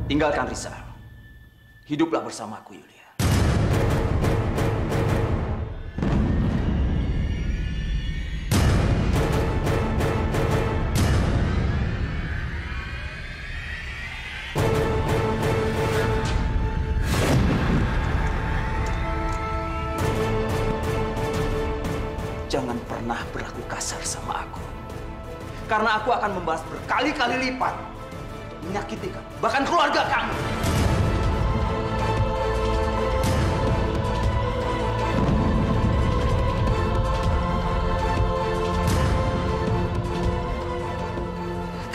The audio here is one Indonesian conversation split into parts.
Tinggalkan Risa. Hiduplah bersamaku, Yulia. Jangan pernah berlaku kasar sama aku. Karena aku akan membalas berkali-kali lipat. Menyakiti kamu, bahkan keluarga kamu.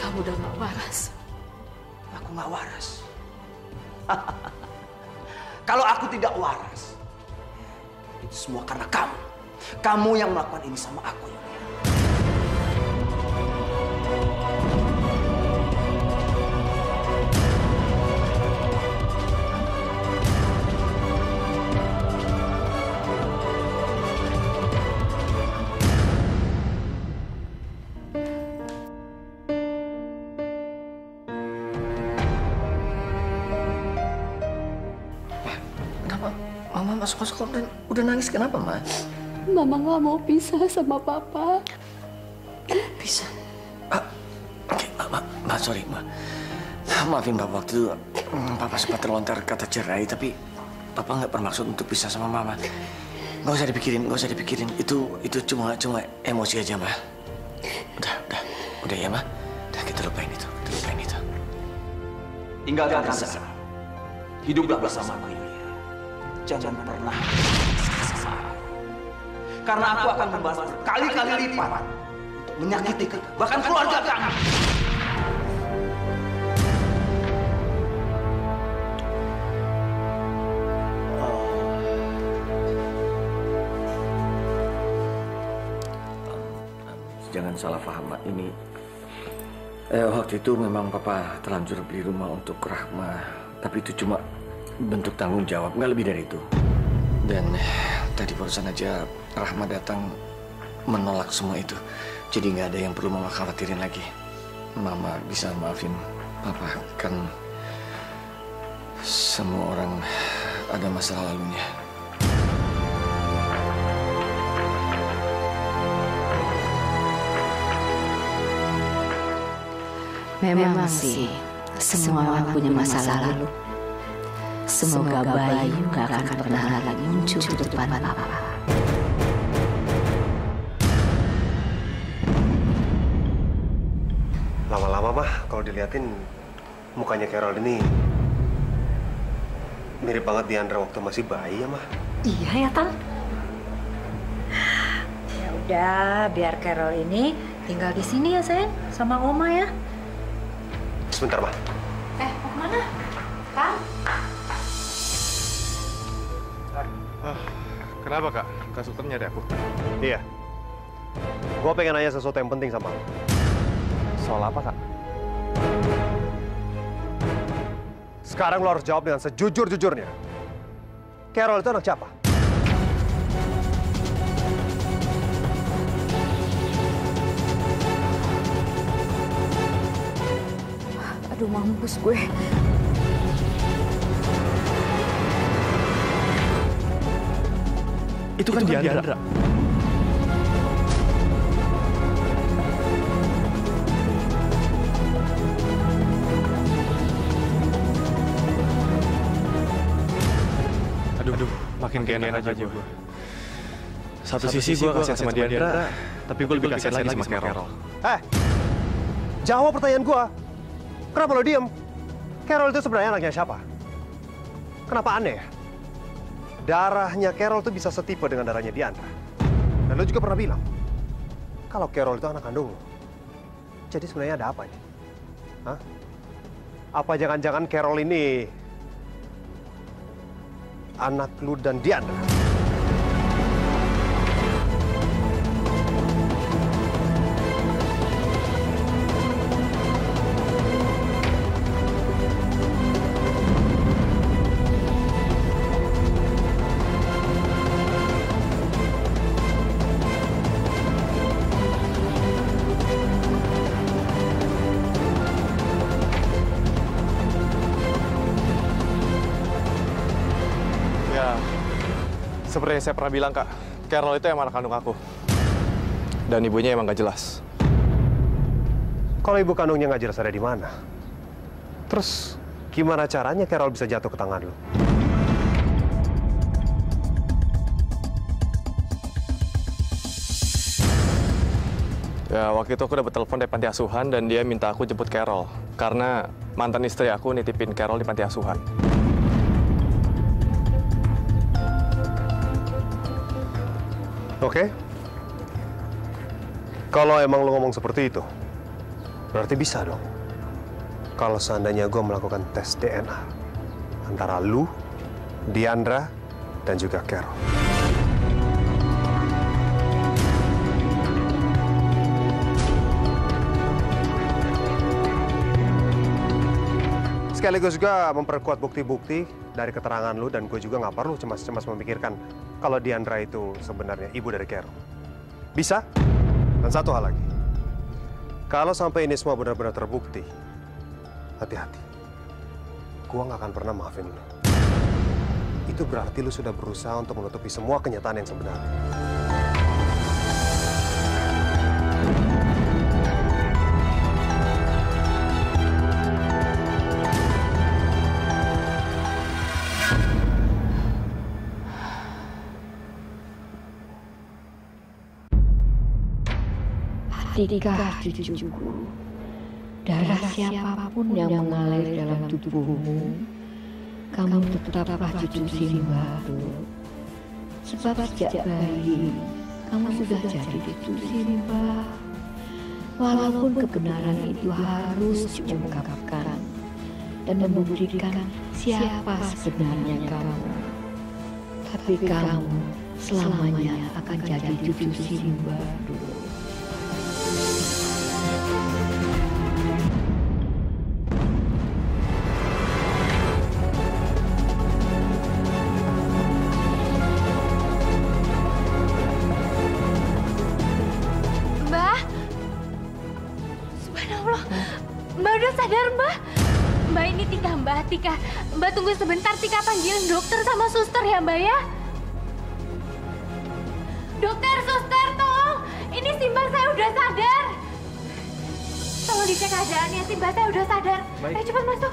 Kamu udah gak waras. Aku gak waras. Kalau aku tidak waras, itu semua karena kamu. Kamu yang melakukan ini sama aku, Yulia. Mama masuk dan udah nangis kenapa, Ma? Mama nggak mau pisah sama Papa. Pisah? Oke, Ma, sorry, Ma. Maafin Papa, waktu itu Papa sempat terlontar kata cerai, tapi Papa nggak bermaksud untuk pisah sama Mama. Nggak usah dipikirin. Itu cuma emosi aja, Ma. Udah ya, Ma. Udah, kita lupain itu. Tinggalkan Risa. Hiduplah bersamaku, Yulia. Jangan pernah sama aku. Karena aku akan membalas berkali-kali lipat untuk menyakiti kamu, bahkan keluarga kamu. Jangan salah paham, Ma. Ini waktu itu memang Papa terlanjur beli rumah untuk Rahma, tapi itu cuma bentuk tanggung jawab, nggak lebih dari itu. Dan tadi barusan aja Rahma datang menolak semua itu. Jadi nggak ada yang perlu Mama khawatirin lagi. Mama bisa maafin Papa, kan semua orang ada masa lalunya. Memang sih, semua orang punya masa lalu. Semoga Bayu gak akan pernah lagi muncul di depan Papa. Lama-lama, Mah, kalau diliatin mukanya Carol ini mirip banget Diandra waktu masih bayi ya, Mah. Iya ya, Tan. Ya udah, biar Carol ini tinggal di sini ya, sayang, sama Oma ya. Sebentar, Mah. Mau kemana? Kang? Kenapa, Kak? Kak Sultan nyari aku? Iya. Gua pengen nanya sesuatu yang penting sama lo. Soal apa, Kak? Sekarang lo harus jawab dengan sejujur-jujurnya. Carol itu anak siapa? Aduh, mampus gue. Itu kan Diandra. Aduh, makin keenak aja gue. Satu sisi gue kasihan sama Diandra, tapi gue lebih kasihan lagi sama Carol. Jawab pertanyaan gue. Kenapa lo diem? Carol itu sebenarnya anaknya siapa? Kenapa aneh ya? Darahnya Carol itu bisa setipe dengan darahnya Diandra. Dan lo juga pernah bilang, kalau Carol itu anak kandung lo. Jadi sebenarnya ada apa nih? Hah? Apa jangan-jangan Carol ini anak lu dan Diandra? Ya, seperti yang saya pernah bilang, Kak. Carol itu emang anak kandung aku. Dan ibunya emang gak jelas. Kalau ibu kandungnya nggak jelas ada di mana, terus gimana caranya Carol bisa jatuh ke tangan lo? Ya, waktu itu aku dapat telepon dari panti asuhan dan dia minta aku jemput Carol. Karena mantan istri aku nitipin Carol di panti asuhan. Oke. Kalau emang lo ngomong seperti itu, berarti bisa dong. Kalau seandainya gue melakukan tes DNA antara lu, Diandra, dan juga Carol. Sekaligus juga memperkuat bukti-bukti dari keterangan lu, dan gue juga nggak perlu cemas-cemas memikirkan kalau Diandra itu sebenarnya ibu dari Carol. Bisa? Dan satu hal lagi, kalau sampai ini semua benar-benar terbukti, hati-hati. Gua nggak akan pernah maafin lu. Itu berarti lu sudah berusaha untuk menutupi semua kenyataan yang sebenarnya. Tika, cucuku, darah siapapun yang mengalir dalam tubuhmu, kamu tetaplah cucu Simba, sebab sejak bayi kamu sudah jadi cucu Simba. Walaupun kebenaran itu harus diungkapkan dan membuktikan siapa sebenarnya kamu, tapi kamu selamanya akan jadi cucu Simba dulu. Tika, Mbak tunggu sebentar. Tika panggilin dokter sama suster ya, Mbak ya. Dokter, suster, tolong. Ini Simba saya udah sadar. Tolong dicek keadaannya, Simba saya udah sadar. Baik. Ayo cepat masuk.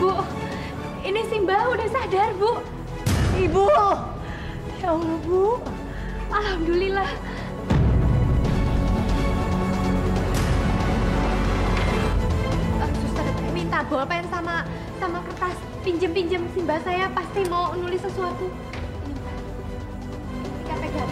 Bu, ini Simba udah sadar, Bu. Ibu. Ya Allah, Bu. Alhamdulillah. Minta bolpen sama kertas, pinjem Simba saya pasti mau nulis sesuatu. Tika pegang.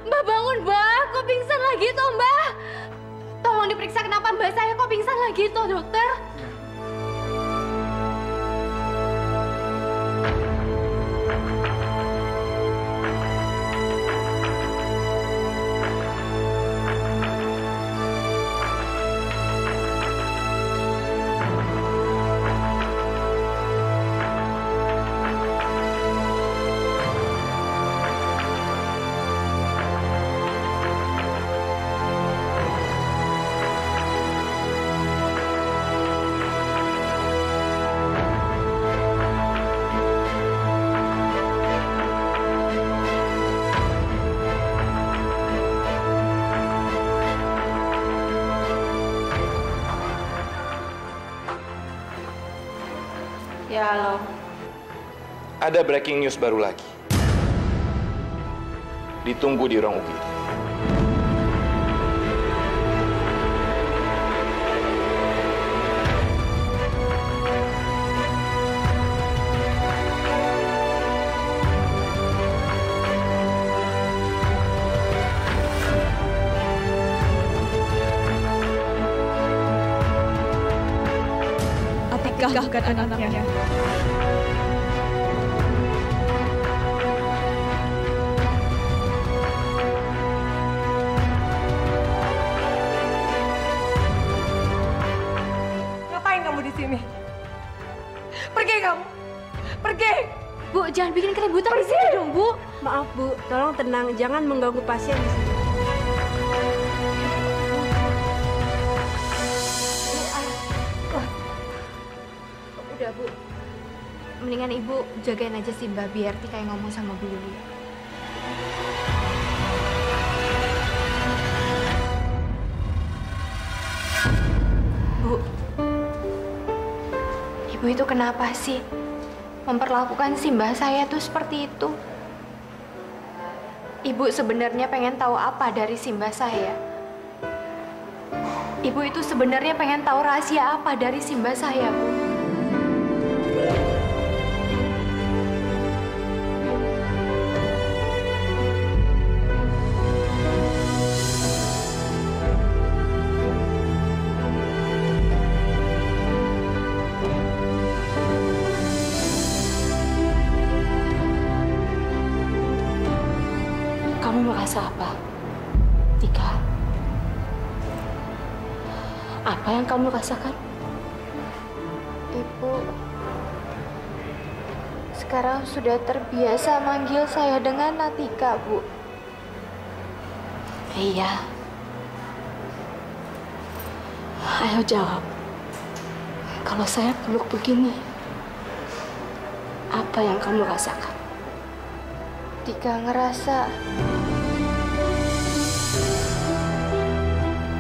Mbak bangun, Mbak. Kok pingsan lagi toh, Mbak? Tolong diperiksa kenapa Mbak saya kok pingsan lagi toh, dokter? Ya, halo. Ada breaking news baru lagi. Ditunggu di ruang UGD. Atika bukan anaknya. Ngapain kamu di sini? Pergi kamu! Pergi! Bu, jangan bikin keributan di sini dong, Bu. Maaf Bu, tolong tenang, jangan mengganggu pasien di sini. Udah, Bu. Mendingan Ibu jagain aja si Mbak biar Tika yang ngomong sama Bu Yulia. Bu, Ibu itu kenapa sih memperlakukan si Mbak saya tuh seperti itu? Ibu sebenarnya pengen tahu apa dari si Mbak saya? Ibu itu sebenarnya pengen tahu rahasia apa dari si Mbak saya, Bu? Kamu merasa apa, Tika? Apa yang kamu rasakan? Ibu sekarang sudah terbiasa manggil saya dengan Natika, Bu. Iya. Ayo jawab. Kalau saya peluk begini, apa yang kamu rasakan? Tika ngerasa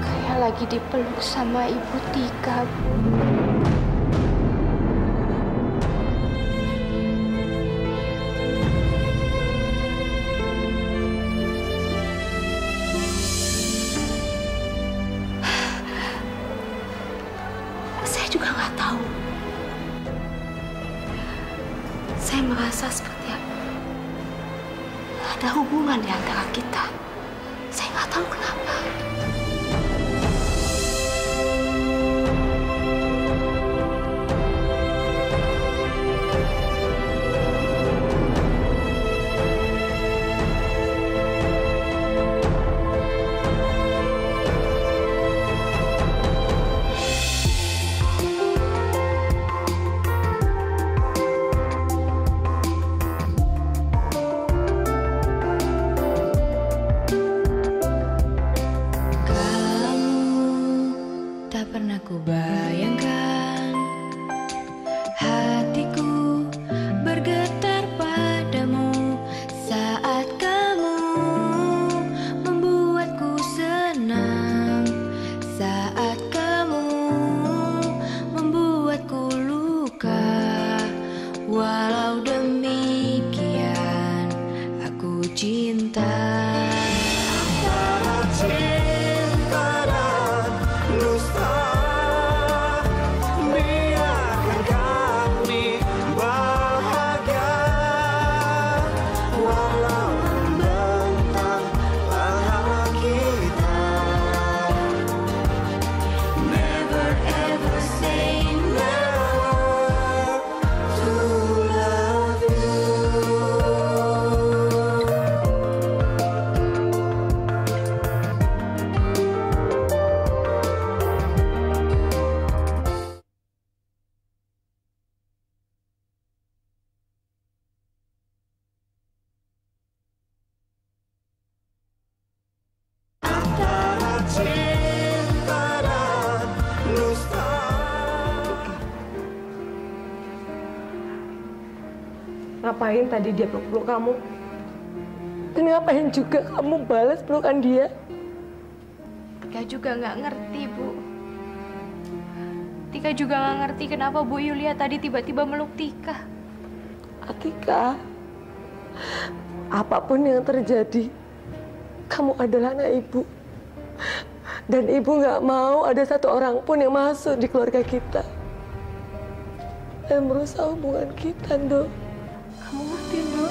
kayak lagi dipeluk sama Ibu Tika, Bu. Saya juga nggak tahu. Saya merasa seperti ada hubungan di antara kita. Saya nggak tahu kenapa. Ngapain tadi dia peluk-peluk kamu? Dan ngapain juga kamu balas pelukan dia? Tika juga nggak ngerti, Bu. Tika Atika juga nggak ngerti kenapa Bu Yulia tadi tiba-tiba meluk Tika. Atika, apapun yang terjadi, kamu adalah anak ibu. Dan ibu nggak mau ada satu orang pun yang masuk di keluarga kita dan merusak hubungan kita, Ndo. Kamu ngerti, Ndo?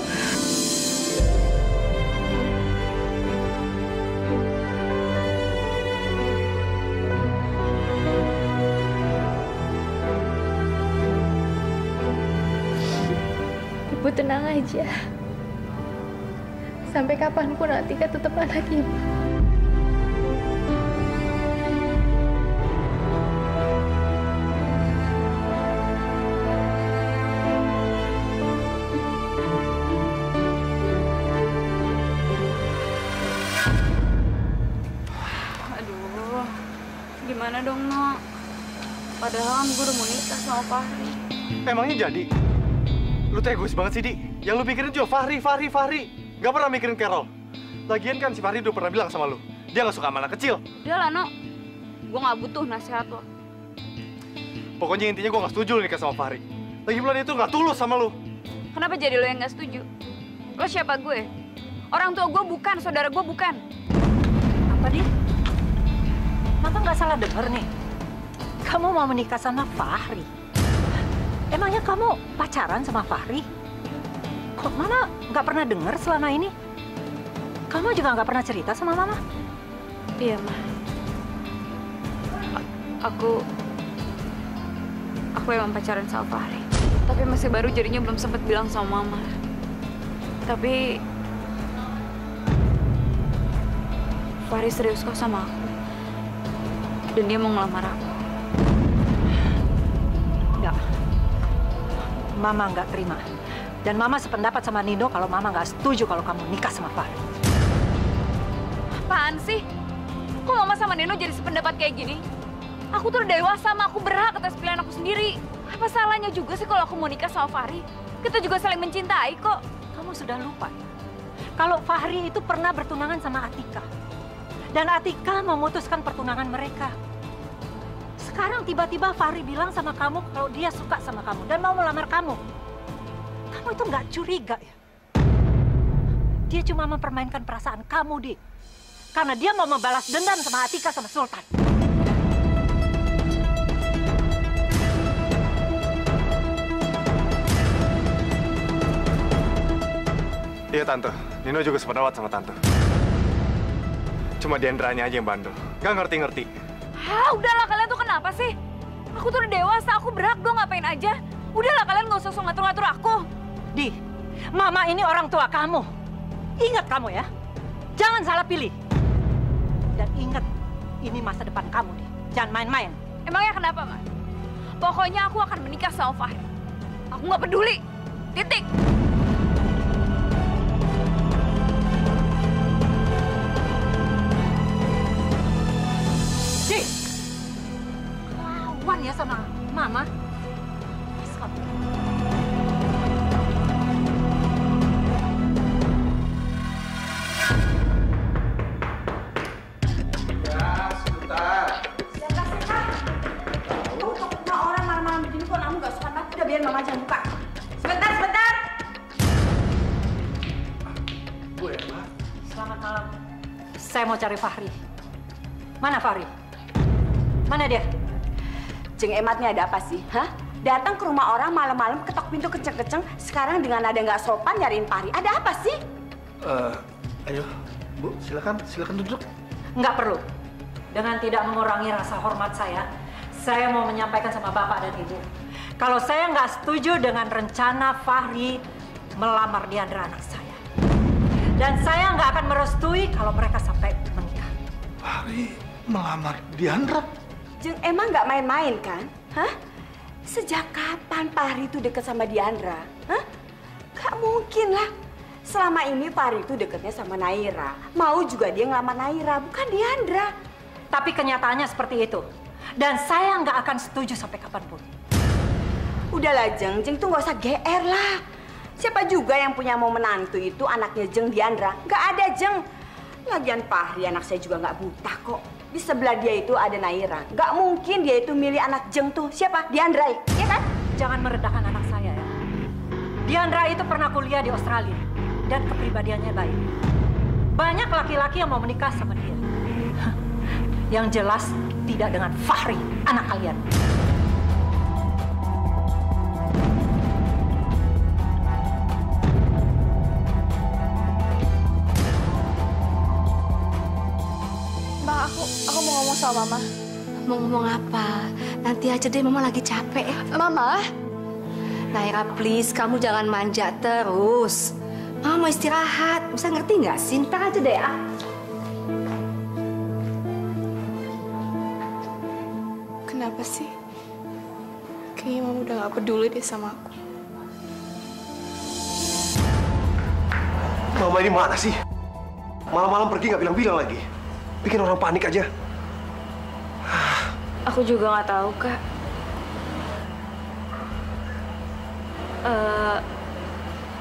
Ibu tenang aja. Sampai kapanpun Atika tetap anak ibu. Aduh, gimana dong, Nok? Padahal gue udah mau nikah sama Fahri. Emangnya jadi? Lu tuh egois banget sih, Di. Yang lu pikirin juga Fahri. Gak pernah mikirin Carol. Lagian kan si Fahri udah pernah bilang sama lu, dia gak suka sama anak kecil. Udah lah, Nok. Gue gak butuh nasihat lo. Pokoknya intinya gue gak setuju lu nikah sama Fahri. Lagi bulan itu gak tulus sama lu. Kenapa jadi lo yang gak setuju? Lo siapa gue? Orang tua gue bukan, saudara gue bukan. Apa, Di? Mama nggak salah dengar nih. Kamu mau menikah sama Fahri? Emangnya kamu pacaran sama Fahri? Kok Mama nggak pernah dengar selama ini? Kamu juga nggak pernah cerita sama Mama? Iya, Ma. Aku emang pacaran sama Fahri. Tapi masih baru jadinya belum sempat bilang sama Mama. Tapi Fahri serius kok sama aku. Dan dia mau ngelamar aku. Enggak. Mama nggak terima. Dan Mama sependapat sama Nino kalau Mama nggak setuju kalau kamu nikah sama Fahri. Apaan sih? Kok Mama sama Nino jadi sependapat kayak gini? Aku tuh udah dewasa, Ma. Aku berhak atas pilihan aku sendiri. Apa salahnya juga sih kalau aku mau nikah sama Fahri? Kita juga saling mencintai kok. Kamu sudah lupa ya? Kalau Fahri itu pernah bertunangan sama Atika. Dan Atika memutuskan pertunangan mereka. Sekarang tiba-tiba Fahri bilang sama kamu kalau dia suka sama kamu dan mau melamar kamu. Kamu itu nggak curiga ya? Dia cuma mempermainkan perasaan kamu, Di. Karena dia mau membalas dendam sama Atika sama Sultan. Iya, Tante. Nino juga sependapat sama Tante. Cuma Diendranya aja yang bandel. Gak ngerti-ngerti. Hah, udahlah kalian tuh kenapa sih? Aku tuh udah dewasa, aku berhak dong ngapain aja. Udahlah kalian gak usah ngatur-ngatur aku. Di, Mama ini orang tua kamu. Ingat kamu ya, jangan salah pilih. Dan ingat, ini masa depan kamu, Di. Jangan main-main. Emangnya kenapa, Ma? Pokoknya aku akan menikah sama Fahri. Aku gak peduli. Titik. Di, lawan ya sama Mama. Please, kamu. Mama jangan buka. Sebentar. Bu Emma. Selamat malam. Saya mau cari Fahri. Mana Fahri? Mana dia? Jeng Emat, ini ada apa sih? Hah? Datang ke rumah orang malam-malam, ketok pintu kenceng-kenceng, sekarang dengan nada nggak sopan nyariin Fahri. Ada apa sih? Ayo, Bu, silakan duduk. Nggak perlu. Dengan tidak mengurangi rasa hormat saya mau menyampaikan sama Bapak dan Ibu. Kalau saya nggak setuju dengan rencana Fahri melamar Diandra anak saya. Dan saya nggak akan merestui kalau mereka sampai menikah. Fahri melamar Diandra? Jeng emang nggak main-main kan? Hah? Sejak kapan Fahri itu deket sama Diandra? Hah? Gak mungkin lah. Selama ini Fahri itu deketnya sama Naira. Mau juga dia ngelamar Naira, bukan Diandra. Tapi kenyataannya seperti itu. Dan saya nggak akan setuju sampai kapanpun. Udahlah Jeng tuh nggak usah GR lah. Siapa juga yang punya mau menantu itu anaknya Jeng Diandra? Nggak ada Jeng. Lagian Fahri anak saya juga nggak buta kok. Di sebelah dia itu ada Naira. Gak mungkin dia itu milih anak Jeng tuh. Siapa? Diandra, ya kan? Jangan merendahkan anak saya ya. Diandra itu pernah kuliah di Australia dan kepribadiannya baik. Banyak laki-laki yang mau menikah sama dia. Yang jelas tidak dengan Fahri, anak kalian. Bang, aku mau ngomong sama Mama. Mau ngomong apa? Nanti aja deh, Mama lagi capek. Mama? Naira, please, kamu jangan manja terus. Mama mau istirahat. Bisa ngerti nggak sih? Ntar aja deh, ah. Kenapa sih? Kayaknya Mama udah gak peduli deh sama aku. Mama ini mana sih? Malam-malam pergi nggak bilang-bilang lagi. Bikin orang panik aja. Aku juga nggak tahu, Kak.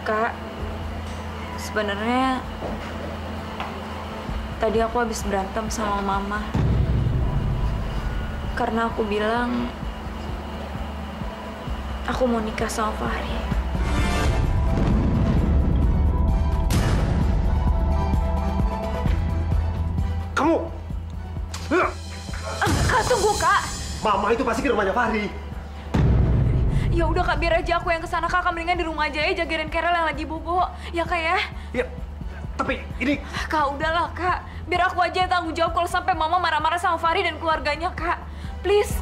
Kak, sebenarnya tadi aku habis berantem sama Mama. Karena aku bilang aku mau nikah sama Fahri. Kamu! Kak, tunggu, Kak. Mama itu pasti ke rumahnya Fahri. Ya udah, Kak, biar aja aku yang kesana. Kakak mendingan di rumah aja ya, jagain Carol yang lagi bobo. Ya, Kak, ya? Ya, tapi ini... Kak, udahlah, Kak. Biar aku aja yang tanggung jawab kalau sampai Mama marah-marah sama Fahri dan keluarganya, Kak. Please.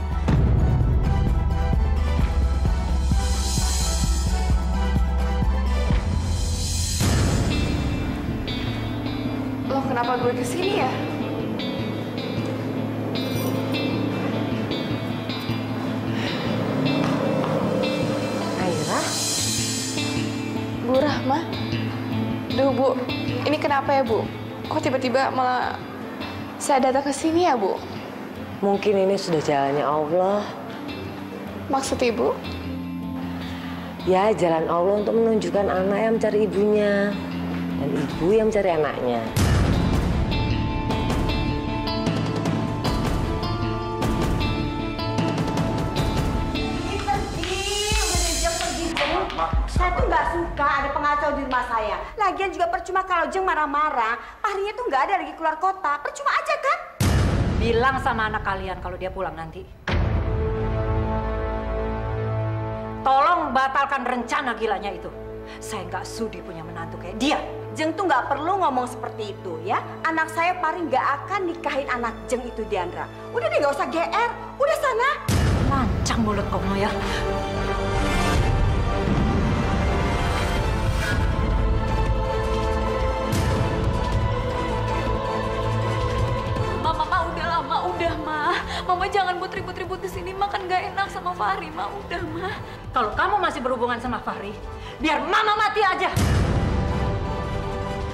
Loh, kenapa gue kesini ya? Bu Rahma? Duh, Bu. Ini kenapa ya, Bu? Kok tiba-tiba malah saya datang ke sini ya, Bu? Mungkin ini sudah jalannya Allah. Maksud Ibu? Ya, jalan Allah untuk menunjukkan anak yang mencari ibunya. Dan ibu yang mencari anaknya. Saya tuh nggak suka ada pengacau di rumah saya. Lagian juga percuma kalau Jeng marah-marah. Fahrinya tuh nggak ada lagi keluar kota. Percuma aja kan? Bilang sama anak kalian kalau dia pulang nanti. Tolong batalkan rencana gilanya itu. Saya nggak sudi punya menantu kayak dia. Jeng tuh nggak perlu ngomong seperti itu ya. Anak saya paling nggak akan nikahin anak Jeng itu, Diandra. Udah deh, nggak usah GR. Udah sana. Lancang mulut kamu ya. Udah, Ma. Mama jangan buat ribut-ribut di sini. Makan gak enak sama Fahri, Ma. Udah, Ma. Kalau kamu masih berhubungan sama Fahri, biar Mama mati aja.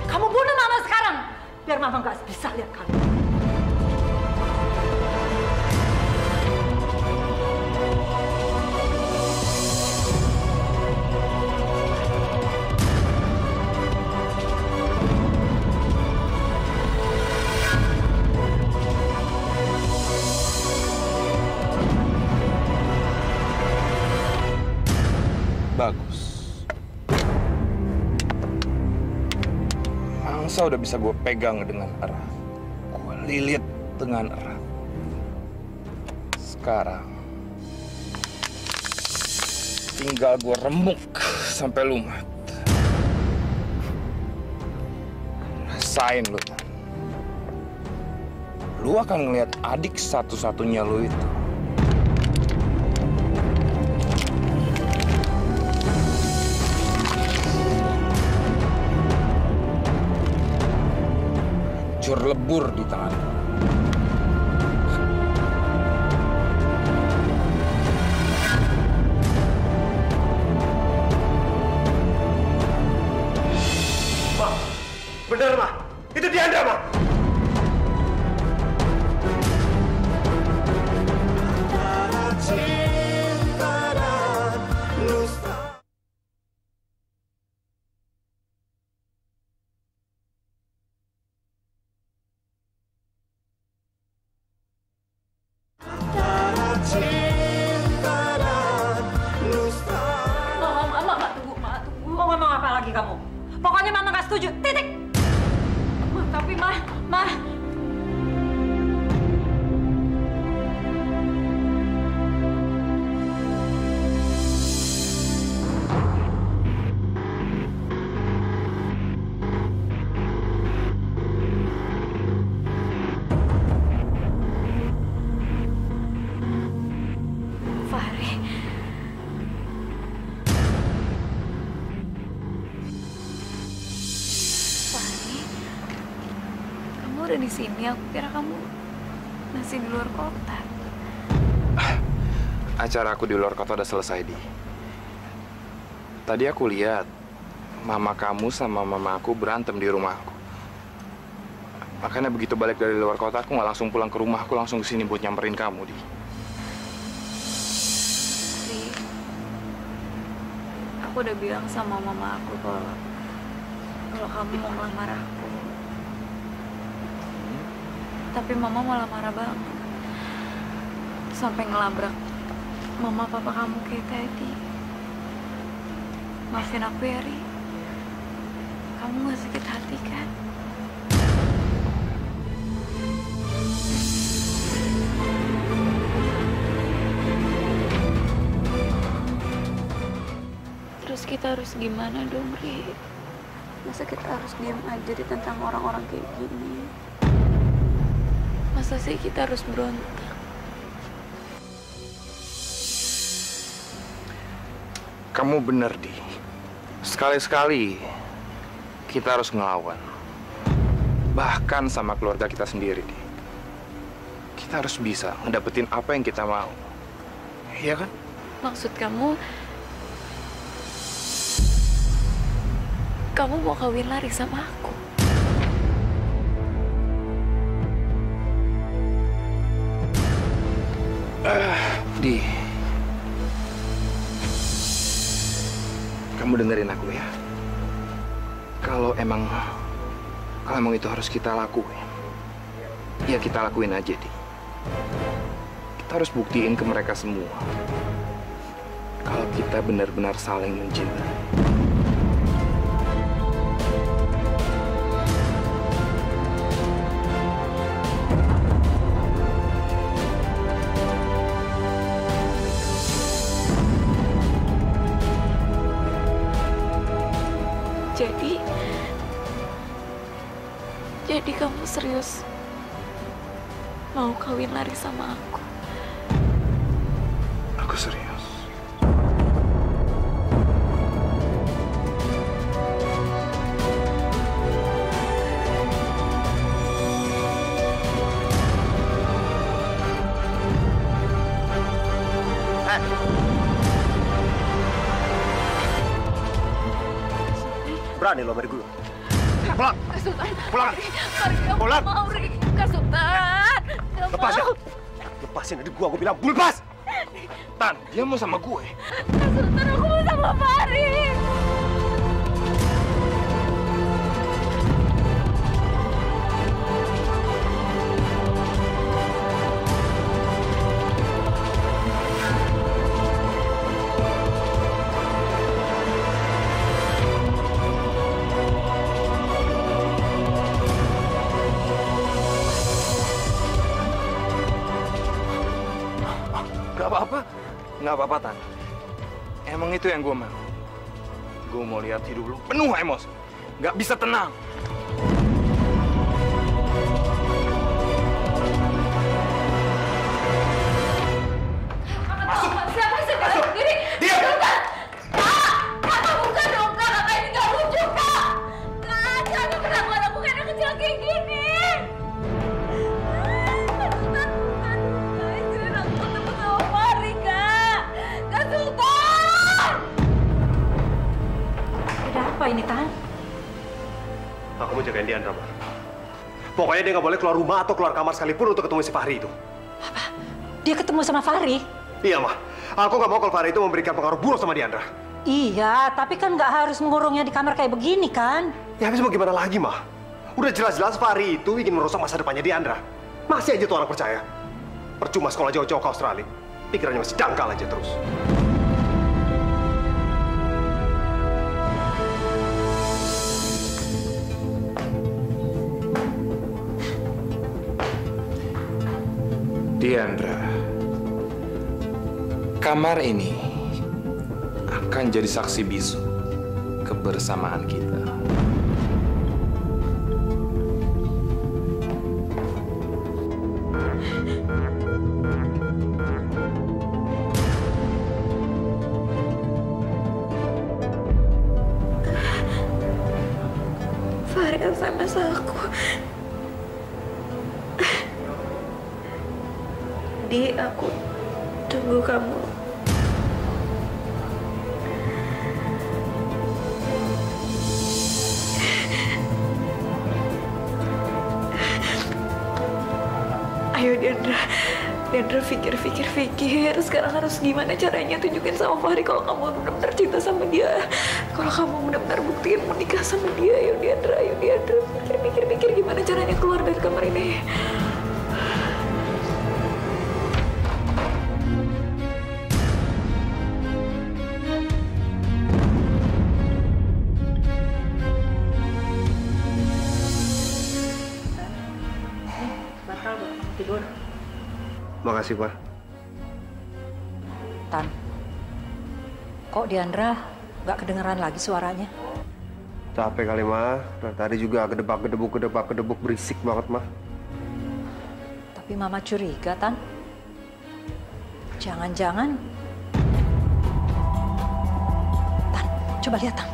Kamu bunuh Mama sekarang, biar Mama nggak bisa lihat kamu. Bagus. Mangsa udah bisa gue pegang dengan erat. Gue lilit dengan erat. Sekarang tinggal gue remuk sampai lumat. Rasain lu, Tan. Lu akan ngeliat adik satu-satunya lu itu. Hancur lebur di tangan. Ma, benar, Ma. Itu Diandra, Ma. setuju. Titik. Tapi Ma. Udah di sini, aku kira kamu masih di luar kota. Acara aku di luar kota udah selesai, Di. Tadi aku lihat mama kamu sama mama aku berantem di rumahku. Makanya begitu balik dari luar kota, aku nggak langsung pulang ke rumah, aku langsung ke sini buat nyamperin kamu, Di. Aku udah bilang sama mama aku kalau kamu mau ngelamar aku. Tapi mama malah marah banget. Sampai ngelabrak mama papa kamu kayak tadi. Maafin aku ya, Ri. Kamu gak sakit hati kan? Terus kita harus gimana dong, Ri? Masa kita harus diam aja ditentang orang-orang kayak gini? Masa sih kita harus berontak? Kamu bener, Di. Sekali-sekali kita harus ngelawan. Bahkan sama keluarga kita sendiri, Di. Kita harus bisa ngedapetin apa yang kita mau. Iya kan? Maksud kamu mau kawin lari sama aku? Di, kamu dengerin aku ya. Kalau emang itu harus kita lakuin, ya kita lakuin aja, Di. Kita harus buktiin ke mereka semua kalau kita benar-benar saling mencintai. Jadi kamu serius mau kawin lari sama aku? Aku serius. Berani lo beri gue. Pulang! Kak Sultan! Pulang! Pulang! Mau, Ri! Kak Sultan! Lepasin! Lepasin, adik gue bilang lepas! Tan, dia mau sama gue. Kak Sultan, aku mau sama Fahri! Nggak apa-apa, Tan. Emang itu yang gue mau. Gue mau lihat hidup lu penuh emosi. Nggak bisa tenang. Masuk! Siapa sih? Masuk! Diri! Diam! Kak! Kakak buka dong, Kak! Kakak ini nggak lucu, Kak! Kak, jangan kenapa aku kayak anak kecil kayak gini! Apa ini, Tan? Aku mau jagain Diandra, Ma. Pokoknya dia nggak boleh keluar rumah atau keluar kamar sekalipun untuk ketemu si Fahri itu. Apa? Dia ketemu sama Fahri? Iya, Ma. Aku nggak mau kalau Fahri itu memberikan pengaruh buruk sama Diandra. Iya, tapi kan nggak harus mengurungnya di kamar kayak begini, kan? Ya, habis mau gimana lagi, Ma? Udah jelas-jelas Fahri itu ingin merusak masa depannya Diandra. Masih aja tuh orang percaya. Percuma sekolah jauh-jauh ke Australia. Pikirannya masih dangkal aja terus. Diandra, kamar ini akan jadi saksi bisu kebersamaan kita. Fahri SMS aku. Di, aku tunggu kamu. Ayo Diandra pikir. Sekarang harus gimana caranya tunjukin sama Fahri kalau kamu benar-benar cinta sama dia. Kalau kamu benar-benar buktiin menikah sama dia. Ayo Diandra. Pikir gimana caranya keluar dari kamar ini. Tidur. Makasih, Pak. Tan, kok Diandra nggak kedengeran lagi suaranya? Capek kali, Ma. Tadi juga gedebak-gedebuk berisik banget, Ma. Tapi Mama curiga, Tan. Jangan-jangan... Tan, coba lihat, Tan.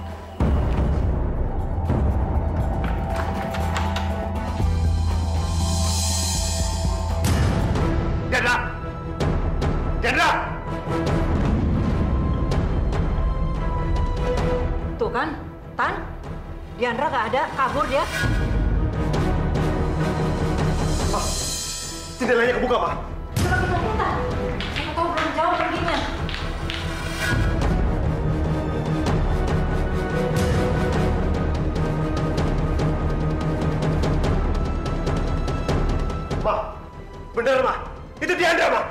Diandra! Tuh kan, Tan. Diandra nggak ada, kabur dia. Ma, jendelanya kebuka, Ma. Coba kita lihat, siapa tahu belum jauh perginya. Ma, bener, Ma. Itu Diandra, Ma.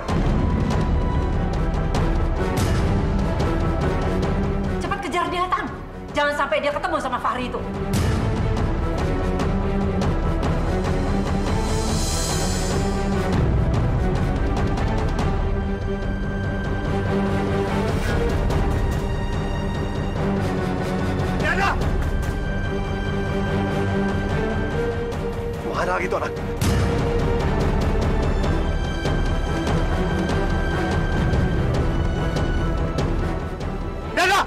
Cepat kejar dia, Tan. Jangan sampai dia ketemu sama Fahri itu. Diandra! Mana lagi tuh anak? Diandra!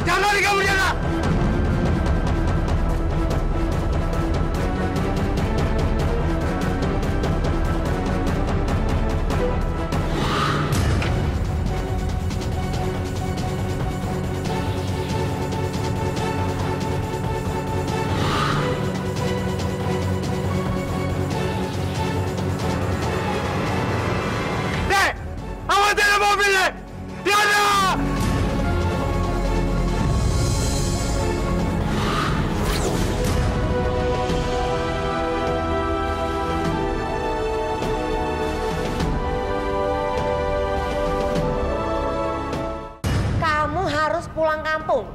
Jangan lari kamu, Diandra! Dek! Awasin mobilnya! Diandra! Kamu harus pulang kampung.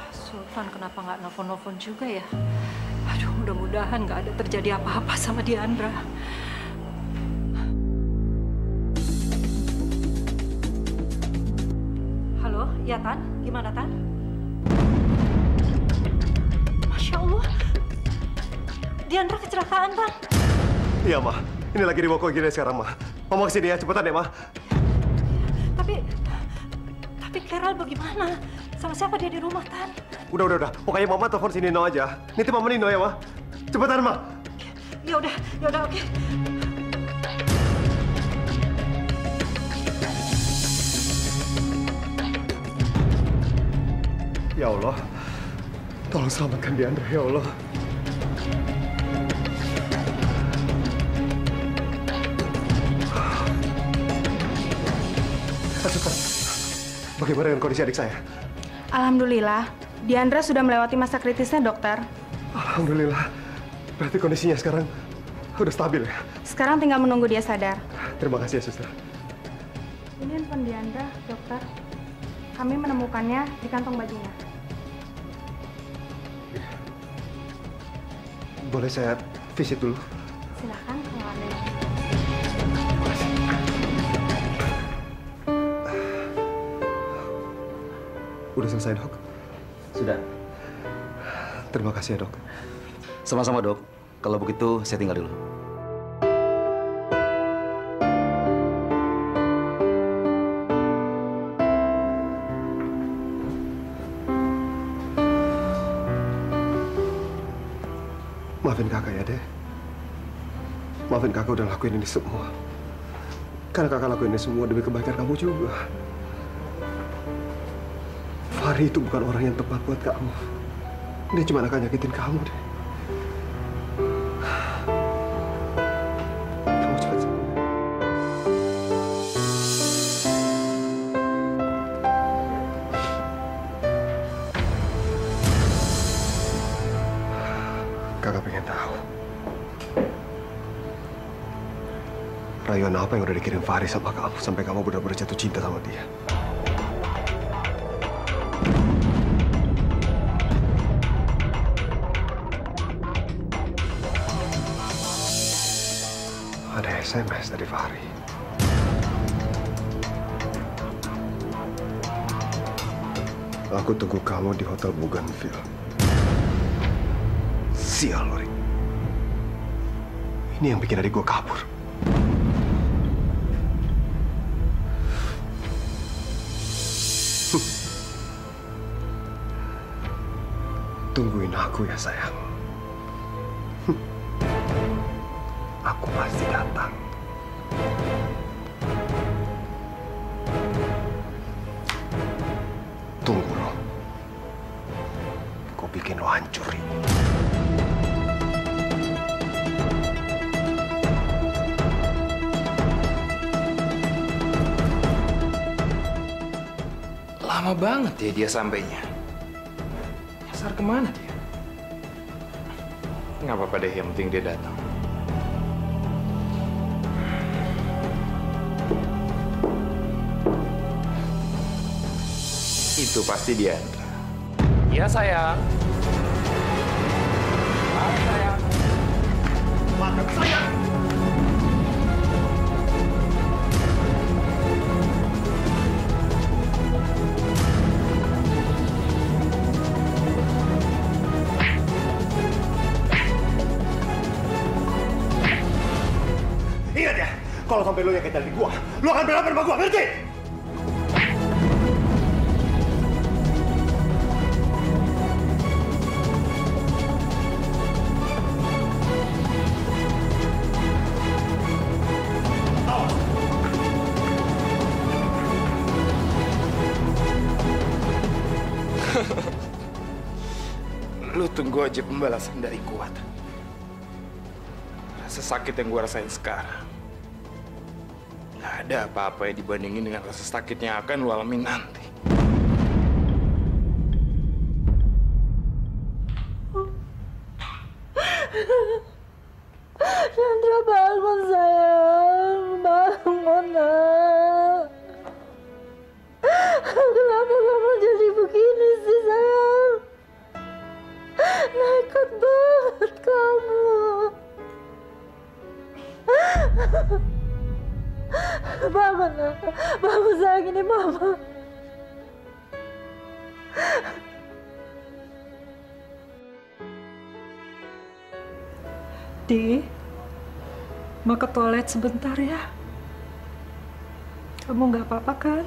Sultan kenapa nggak nelfon-nelfon juga ya? Aduh, mudah-mudahan nggak ada terjadi apa-apa sama Diandra. Halo, ya Tan? Gimana Tan? Masya Allah, Diandra kecelakaan Tan. Iya, Ma. Ini lagi dibawa ke gini sekarang, Ma. Mama kesini ya, cepetan ya, Ma. Tapi Carol bagaimana? Sama siapa dia di rumah, Tan? Udah. Pokoknya Mama telepon si Nino aja. Nitip Mama Nino ya, Ma. Cepetan, Ma. Ya udah, oke. Ya Allah, tolong selamatkan Diandra, ya Allah. Bagaimana dengan kondisi adik saya? Alhamdulillah, Diandra sudah melewati masa kritisnya, dokter. Alhamdulillah. Berarti kondisinya sekarang udah stabil ya? Sekarang tinggal menunggu dia sadar. Terima kasih ya, suster. Ini handphone Diandra, dokter. Kami menemukannya di kantong bajunya. Boleh saya visit dulu? Silakan kalau ada yang... Udah selesai, Dok? Sudah. Terima kasih ya, Dok. Sama-sama, Dok. Kalau begitu, saya tinggal dulu. Maafin kakak ya, Dek. Maafin kakak udah lakuin ini semua. Karena kakak lakuin ini semua demi kebaikan kamu juga. Fahri itu bukan orang yang tepat buat kamu. Dia cuma akan nyakitin kamu, deh. Kamu cepat sembuh. Kakak pengen tahu. Rayuan apa yang udah dikirim Fahri sama kamu sampai kamu benar-benar jatuh cinta sama dia? Ada SMS dari Fahri. Aku tunggu kamu di Hotel Bougainville. Sial, Lori. Ini yang bikin adik gue kabur. Tungguin aku ya, sayang. Aku pasti datang. Tunggu lo. Kau bikin lo hancur ini. Lama banget ya dia sampainya. Nyasar kemana dia? Nggak apa-apa deh, yang penting dia datang. Itu pasti Diandra. Ya, sayang. Hai, sayang. Makan sayang. Ingat ya, kalau sampai lo nyakitin dari gua, lo akan bela-bela sama gua, ngerti? Lu tunggu aja pembalasan dari kuat. Rasa sakit yang gua rasain sekarang nggak ada apa-apa yang dibandingin dengan rasa sakit yang akan lu alami nanti. Chandra, bangun sayang, bangun nak. Kenapa kamu jadi begini sih sayang? Nekat banget kamu. Bangun nak, bangun sayang, ini mama. Di, mau ke toilet sebentar ya. Kamu nggak apa-apa kan?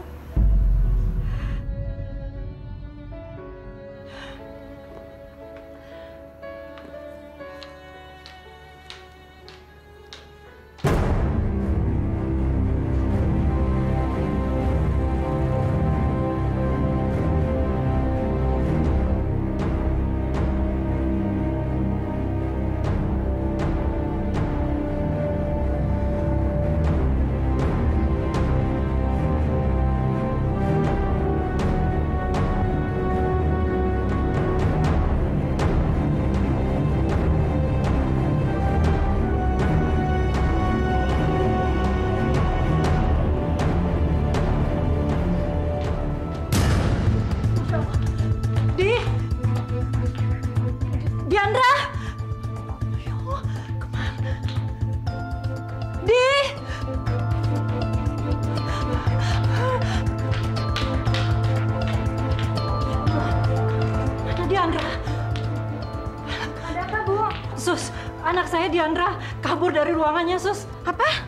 saya Diandra kabur dari ruangannya, Sus. Apa?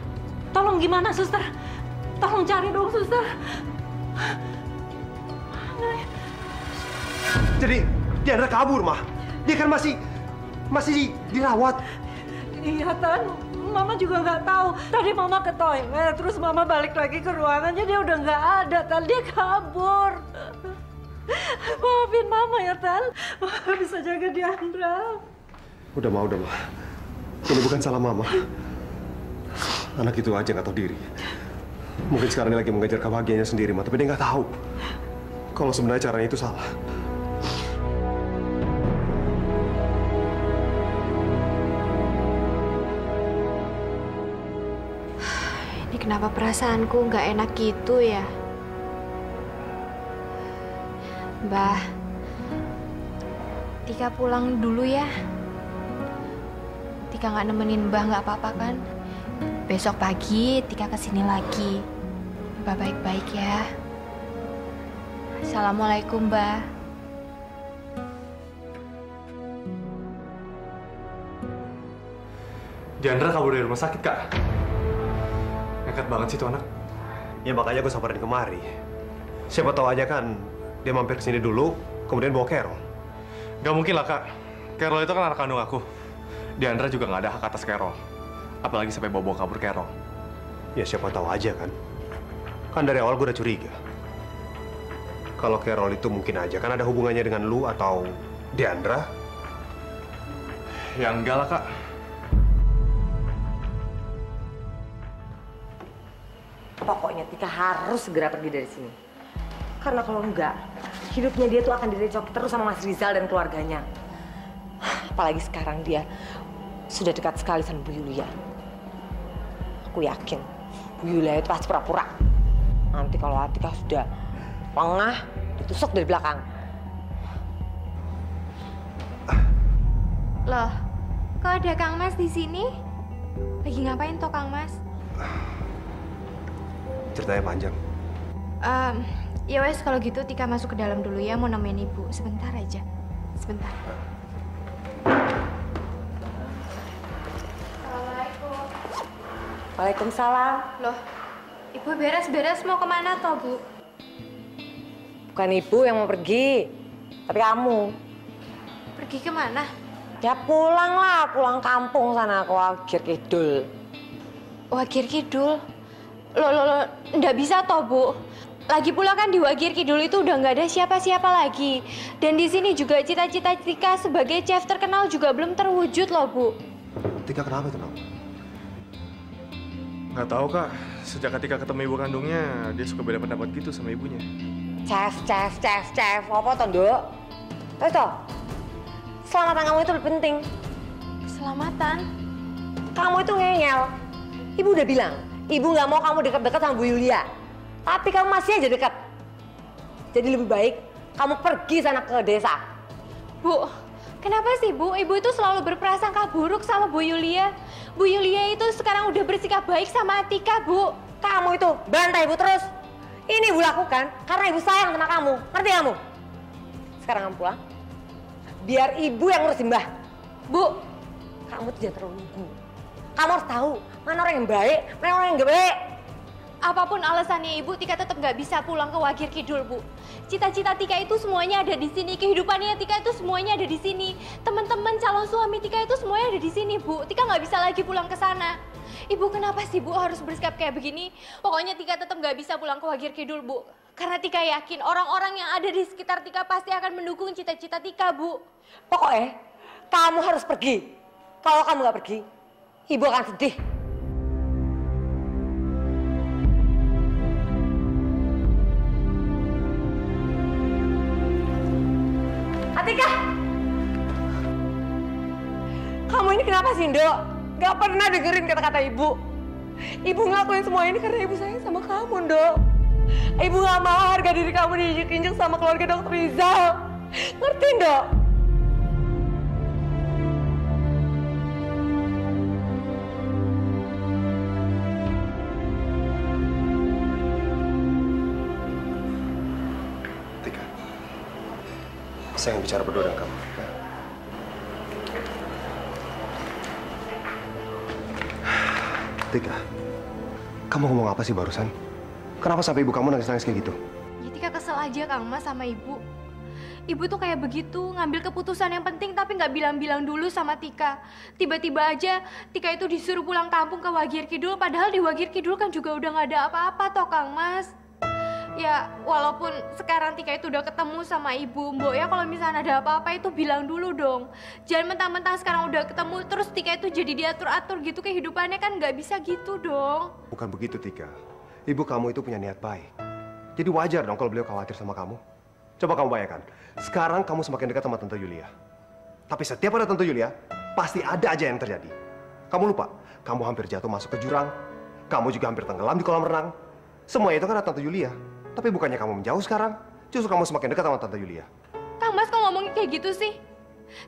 Tolong gimana, Suster? Tolong cari dong, Suster. Jadi Diandra kabur, Mah. Dia kan masih dirawat. Iya, Tan. Mama juga nggak tahu. Tadi Mama ke toilet, terus Mama balik lagi ke ruangannya, dia udah nggak ada, Tan. Dia kabur. Maafin Mama ya, Tan. Mama bisa jaga Diandra. Udah, Ma. Ini bukan salah Mama. Anak itu aja nggak tahu diri. Mungkin sekarang dia lagi mengejar kebahagiaannya sendiri, Ma. Tapi dia nggak tahu kalau sebenarnya caranya itu salah. Ini kenapa perasaanku nggak enak gitu ya? Mbah, Tika pulang dulu ya. Tika nggak nemenin Mbah nggak apa-apa kan? Besok pagi Tika kesini lagi. Mbah baik-baik ya. Assalamualaikum, Mbah. Diandra kabur dari rumah sakit, Kak. Nekat banget sih tuh anak. Ya makanya gue samperin kemari. Siapa tahu aja kan dia mampir ke sini dulu, kemudian bawa Carol. Gak mungkin lah, Kak. Carol itu kan anak kandung aku. Diandra juga nggak ada hak atas Carol. Apalagi sampai bawa kabur Carol. Ya siapa tahu aja kan. Kan dari awal gue udah curiga. Kalau Carol itu mungkin aja kan ada hubungannya dengan lu atau Diandra. Ya enggak lah, Kak. Pokoknya Tika harus segera pergi dari sini. Karena kalau enggak, hidupnya dia tuh akan direcoki terus sama Mas Rizal dan keluarganya. Apalagi sekarang dia sudah dekat sekali sama Bu Yulia. Aku yakin Bu Yulia itu pasti pura-pura. Nanti kalau Atika sudah lengah, ditusuk dari belakang. Loh, kok ada Kang Mas di sini? Lagi ngapain toh Kang Mas? Ceritanya panjang. Ya wes kalau gitu Tika masuk ke dalam dulu ya, mau nemenin Ibu. Sebentar aja. Sebentar. Assalamualaikum. Waalaikumsalam. Loh, Ibu beres-beres mau kemana toh, Bu? Bukan Ibu yang mau pergi, tapi kamu. Pergi kemana? Ya pulang lah, pulang kampung sana ke Wagir Kidul. Wagir Kidul? Loh, nggak bisa toh, Bu. Lagi pula kan di Wagir Kidul itu udah nggak ada siapa-siapa lagi. Dan di sini juga cita-cita Tika sebagai chef terkenal juga belum terwujud loh, Bu. Tika kenapa itu, Nom? Nggak tahu, Kak. Sejak ketika ketemu ibu kandungnya, dia suka beda pendapat gitu sama ibunya. Chef. Apa toh, Nduk? Toh, keselamatan kamu itu lebih penting. Keselamatan? Kamu itu ngeyel. Ibu udah bilang, Ibu nggak mau kamu dekat-dekat sama Bu Yulia. Tapi kamu masih aja dekat. Jadi lebih baik kamu pergi sana ke desa. Bu, kenapa sih Bu? Ibu itu selalu berprasangka buruk sama Bu Yulia. Bu Yulia itu sekarang udah bersikap baik sama Atika, Bu. Kamu itu bantai Ibu terus. Ini Ibu lakukan karena Ibu sayang sama kamu. Ngerti kamu? Sekarang kamu pulang. Biar Ibu yang ngurusin Mbah. Bu, kamu tuh jangan terlalu lugu. Kamu harus tahu mana orang yang baik, mana orang yang nggak baik. Apapun alasannya Ibu, Tika tetap nggak bisa pulang ke Wagir Kidul, Bu. Cita-cita Tika itu semuanya ada di sini. Kehidupannya Tika itu semuanya ada di sini. Teman-teman calon suami Tika itu semuanya ada di sini, Bu. Tika nggak bisa lagi pulang ke sana. Ibu kenapa sih, Bu, harus bersikap kayak begini? Pokoknya Tika tetap nggak bisa pulang ke Wagir Kidul, Bu. Karena Tika yakin orang-orang yang ada di sekitar Tika pasti akan mendukung cita-cita Tika, Bu. Pokoknya kamu harus pergi. Kalau kamu nggak pergi, Ibu akan sedih. Atika! Kamu ini kenapa sih, Ndok? Gak pernah dengerin kata-kata Ibu. Ibu ngelakuin semua ini karena Ibu sayang sama kamu, Ndok. Ibu gak mau harga diri kamu diinjek-injek sama keluarga Dr. Rizal. Ngerti, Ndok? Saya ingin bicara berdua dengan kamu. Tika, kamu ngomong apa sih barusan? Kenapa sampai ibu kamu nangis-nangis kayak gitu? Ya Tika kesel aja Kang Mas sama ibu. Ibu tuh kayak begitu, ngambil keputusan yang penting tapi nggak bilang-bilang dulu sama Tika. Tiba-tiba aja Tika itu disuruh pulang kampung ke Wagir Kidul, padahal di Wagir Kidul kan juga udah nggak ada apa-apa toh Kang Mas. Ya walaupun sekarang Tika itu udah ketemu sama ibu, Mbok ya kalau misalnya ada apa-apa itu bilang dulu dong. Jangan mentang-mentang sekarang udah ketemu terus Tika itu jadi diatur-atur gitu kehidupannya, kan nggak bisa gitu dong. Bukan begitu Tika, ibu kamu itu punya niat baik. Jadi wajar dong kalau beliau khawatir sama kamu. Coba kamu bayangkan, sekarang kamu semakin dekat sama Tante Yulia. Tapi setiap ada Tante Yulia, pasti ada aja yang terjadi. Kamu lupa, kamu hampir jatuh masuk ke jurang. Kamu juga hampir tenggelam di kolam renang. Semua itu karena Tante Yulia. Tapi bukannya kamu menjauh sekarang, justru kamu semakin dekat sama Tante Yulia. Kang Mas kok ngomongin kayak gitu sih?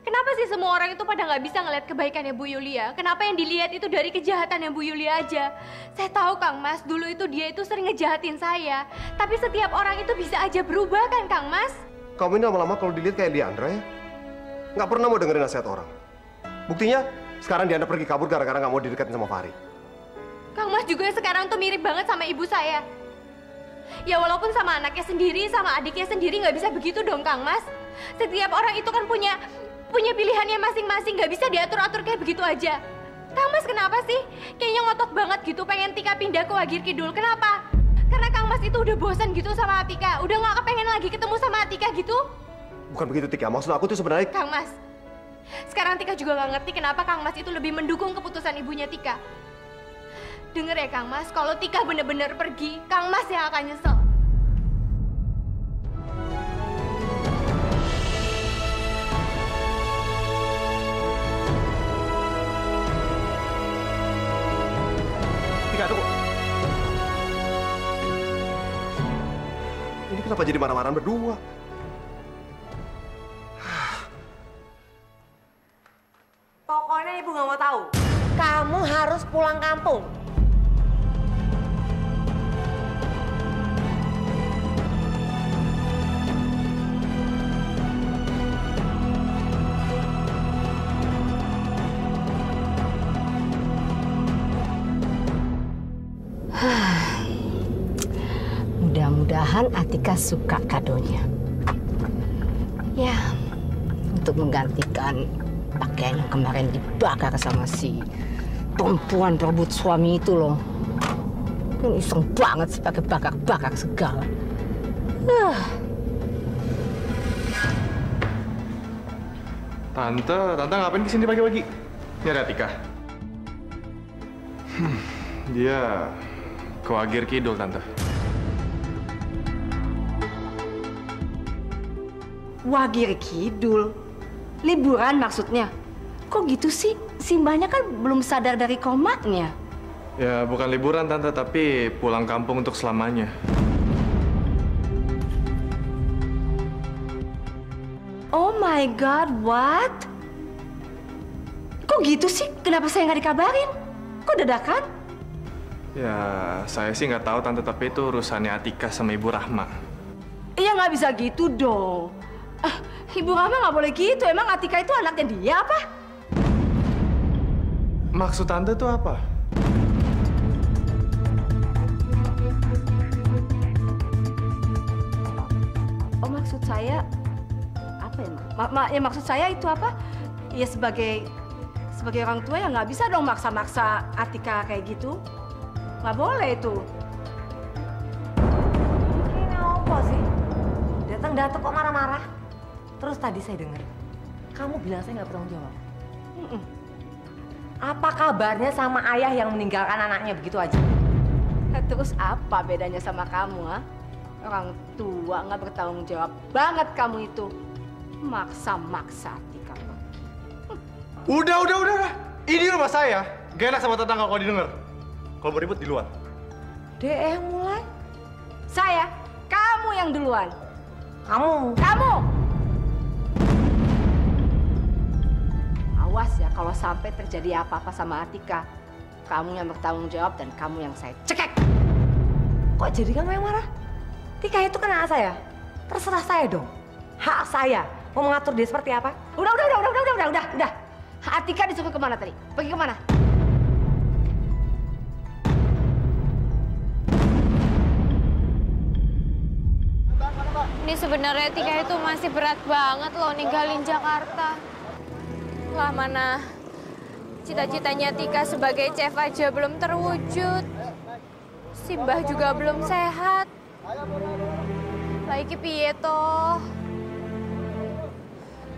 Kenapa sih semua orang itu pada nggak bisa ngeliat kebaikannya Bu Yulia? Kenapa yang dilihat itu dari kejahatannya Bu Yulia aja? Saya tahu Kang Mas, dulu itu dia itu sering ngejahatin saya. Tapi setiap orang itu bisa aja berubah kan Kang Mas? Kamu ini lama-lama kalau dilihat kayak Diandra ya. Nggak pernah mau dengerin nasihat orang. Buktinya, sekarang Diandra pergi kabur gara-gara nggak mau didekatin sama Fahri. Kang Mas juga sekarang tuh mirip banget sama ibu saya. Ya walaupun sama anaknya sendiri, sama adiknya sendiri nggak bisa begitu dong Kang Mas. Setiap orang itu kan punya pilihannya masing-masing, nggak bisa diatur-atur kayak begitu aja. Kang Mas kenapa sih? Kayaknya ngotot banget gitu pengen Tika pindah ke Wagir Kidul. Kenapa? Karena Kang Mas itu udah bosan gitu sama Atika, udah nggak kepengen lagi ketemu sama Atika gitu. Bukan begitu Tika, maksud aku tuh sebenarnya... Kang Mas, sekarang Tika juga nggak ngerti kenapa Kang Mas itu lebih mendukung keputusan ibunya Tika. Dengar ya Kang Mas, kalau Tika bener-bener pergi, Kang Mas yang akan nyesel. Tika, tunggu. Ini kenapa jadi marah-marahan berdua? Pokoknya ibu nggak mau tahu. Kamu harus pulang kampung. Mudah-mudahan Atika suka kadonya. Ya, untuk menggantikan pakaian yang kemarin dibakar sama si perempuan perebut suami itu loh. Kan iseng banget sih pakai bakar-bakar segala. Tante ngapain kesini pagi-pagi? Nyari Atika. Dia ke Wagir Kidul, Tante. Wagir Kidul? Liburan maksudnya? Kok gitu sih? Simbahnya kan belum sadar dari komanya. Ya, bukan liburan, Tante, tapi pulang kampung untuk selamanya. Oh my God, what? Kok gitu sih? Kenapa saya nggak dikabarin? Kok dadakan? Ya, saya sih nggak tahu, Tante, tapi itu urusannya Atika sama Ibu Rahma. Iya, nggak bisa gitu dong. Ibu Rahma nggak boleh gitu. Emang Atika itu anaknya dia apa? Maksud Tante tuh apa? Oh, maksud saya apa ya, ya maksud saya itu apa? Ya sebagai orang tua ya nggak bisa dong maksa-maksa Atika kayak gitu. Nggak boleh itu. Ini apa sih? Datang-datang kok marah-marah. Terus tadi saya dengar, kamu bilang saya nggak bertanggung jawab. Apa kabarnya sama ayah yang meninggalkan anaknya begitu aja? Terus apa bedanya sama kamu, ha? Orang tua nggak bertanggung jawab banget kamu itu. Maksa-maksa Tika. Udah. Ini rumah saya. Gak enak sama tetangga kalau didengar. Kalau mau ribut di luar. Yang mulai? Saya? Kamu yang duluan. Kamu! Awas ya kalau sampai terjadi apa-apa sama Atika. Kamu yang bertanggung jawab dan kamu yang saya cekek. Kok jadi kamu yang marah? Tika itu kan anak saya. Terserah saya dong. Hak saya. Mau mengatur dia seperti apa? Udah. Atika disuruh kemana tadi? Pergi kemana? Ini sebenarnya Tika itu masih berat banget loh ninggalin Jakarta. Lah mana cita-citanya Tika sebagai chef aja belum terwujud. Si Mbah juga belum sehat. Lagi piye toh?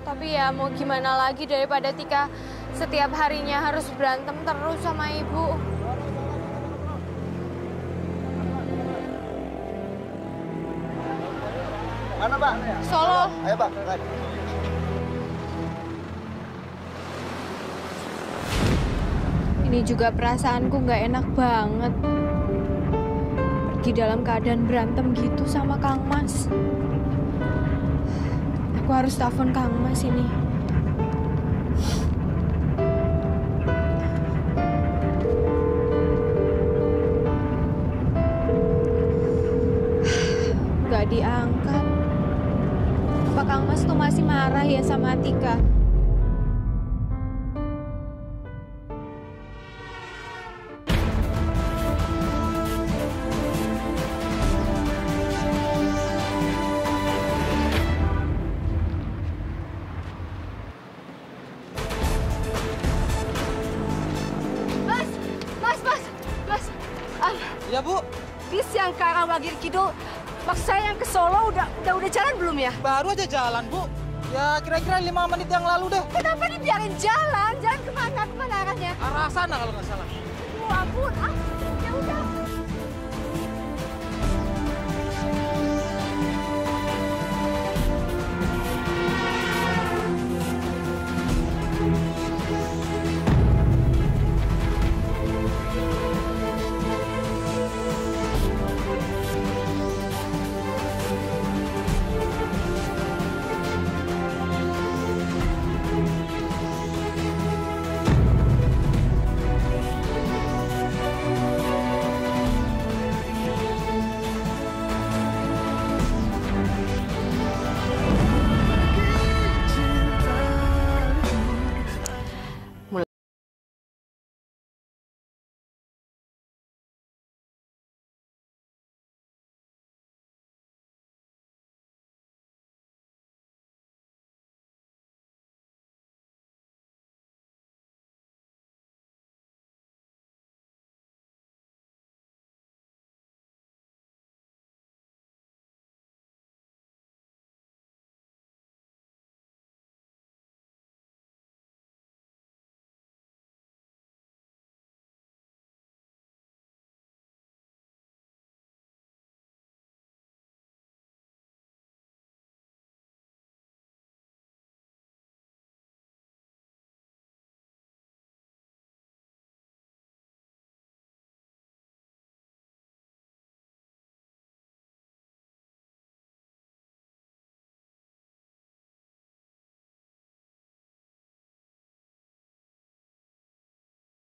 Tapi ya mau gimana lagi daripada Tika setiap harinya harus berantem terus sama ibu. Mana, Pak? Solo. Ayo, Pak. Ini juga perasaanku nggak enak banget. Pergi dalam keadaan berantem gitu sama Kang Mas. Aku harus telepon Kang Mas ini. Nggak diangkat. Apa Kang Mas tuh masih marah ya sama Tika? Ya Bu, bis yang ke arah Wagir Kidul, maksud saya yang ke Solo udah jalan belum ya? Baru aja jalan Bu. Ya kira-kira 5 menit yang lalu deh. Kenapa dibiarin jalan? Jalan kemana arahnya? Arah sana kalau nggak salah. Oh ampun, ya udah.